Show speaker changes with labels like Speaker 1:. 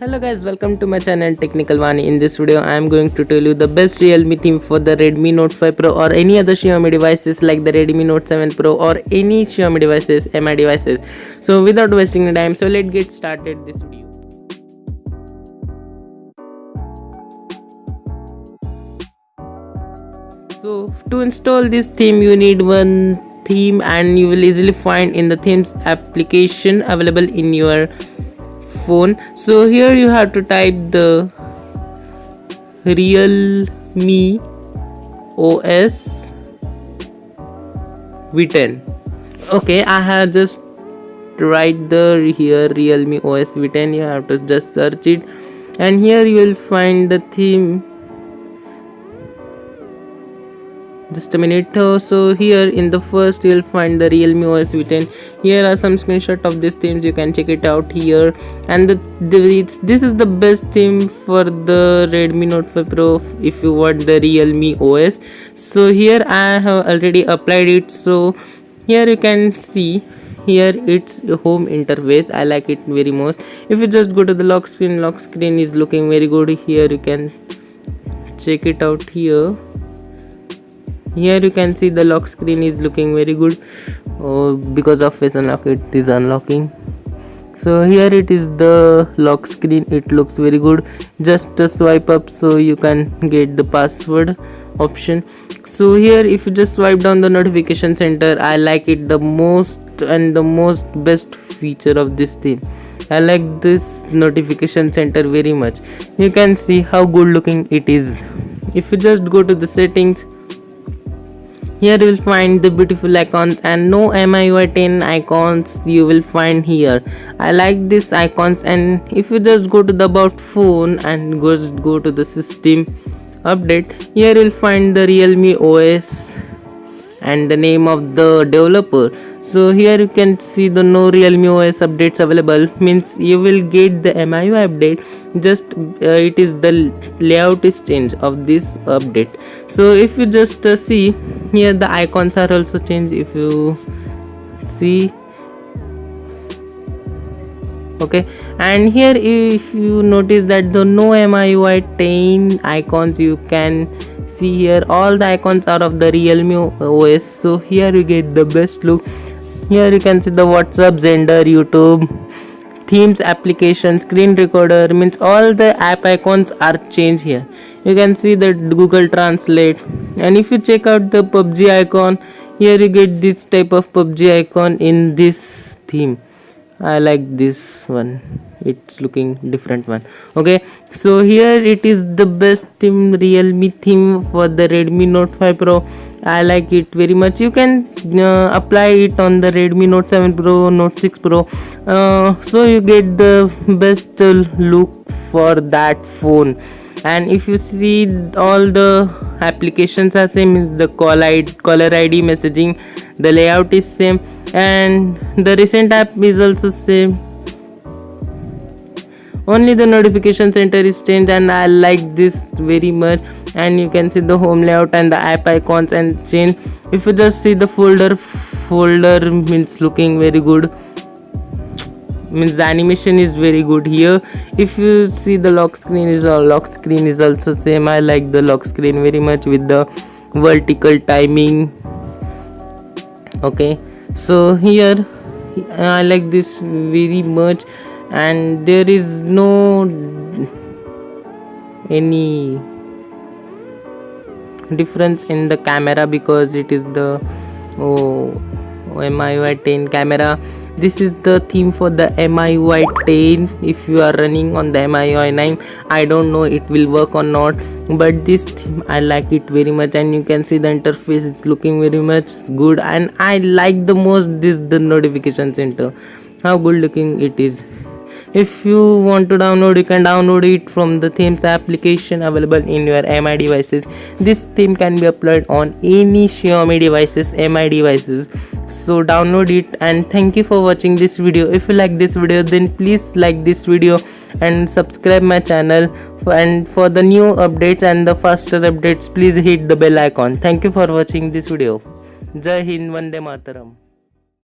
Speaker 1: Hello guys, welcome to my channel Technical Vani. In this video I am going to tell you the best Realme theme for the Redmi Note 5 Pro or any other Xiaomi devices like the Redmi Note 7 Pro or any Xiaomi devices, MI devices. So without wasting time, so let's get started this video. So to install this theme you need one theme and you will easily find in the themes application available in your phone. So here you have to type the Realme OS V10. Okay, I have just write the here Realme OS V10. You have to just search it and here you will find the theme. Just a minute. So here in the first you'll find the Realme OS V10. Here are some screenshot of these themes, you can check it out here. And this is the best theme for the Redmi Note 5 Pro if you want the Realme OS. So here I have already applied it. So here you can see here it's home interface. I like it very much. If you just go to the lock screen is looking very good. Here you can check it out here. Here you can see the lock screen is looking very good. Because of face unlock it is unlocking. So here it is the lock screen, it looks very good. Just swipe up so you can get the password option. So here if you just swipe down the notification center, I like it the most and the most best feature of this theme. I like this notification center very much. You can see how good looking it is. If you just go to the settings, here you will find the beautiful icons and no MIUI 10 icons you will find here. I like these icons. And if you just go to the about phone and go to the system update, here you will find the Realme OS and the name of the developer. So here you can see the no Realme OS updates available, means you will get the MIUI update, just it is the layout is changed of this update. So if you just see here the icons are also changed. If you see, okay, and here if you notice that the no MIUI 10 icons, you can see here all the icons are of the Realme OS. So here you get the best look. Here you can see the WhatsApp, Xender, YouTube, themes, application, screen recorder, means all the app icons are changed here. You can see the Google Translate. And if you check out the PUBG icon, here you get this type of PUBG icon in this theme. I like this one, it's looking different one. Okay, so here it is the best theme, Realme theme for the Redmi Note 5 Pro. I like it very much. You can apply it on the Redmi Note 7 Pro, Note 6 Pro. So you get the best look for that phone. And if you see all the applications are same, is the caller ID messaging, the layout is same, and the recent app is also same. Only the notification center is changed and I like this very much. And you can see the home layout and the app icons and change. If you just see the folder means looking very good, means the animation is very good here. If you see the lock screen is also same. I like the lock screen very much with the vertical timing. Okay, so here I like this very much. And there is no any difference in the camera because it is the MIUI 10 camera. This is the theme for the MIUI 10. If you are running on the MIUI 9, I don't know it will work or not, but this theme I like it very much. And you can see the interface is looking very much good. And I like the most the notification center, how good looking it is. If you want to download, you can download it from the themes application available in your MI devices. This theme can be applied on any Xiaomi devices, MI devices. So download it. And thank you for watching this video. If you like this video, then please like this video and subscribe my channel. And for the new updates and the faster updates, please hit the bell icon. Thank you for watching this video. Jai Hind, Vande Mataram.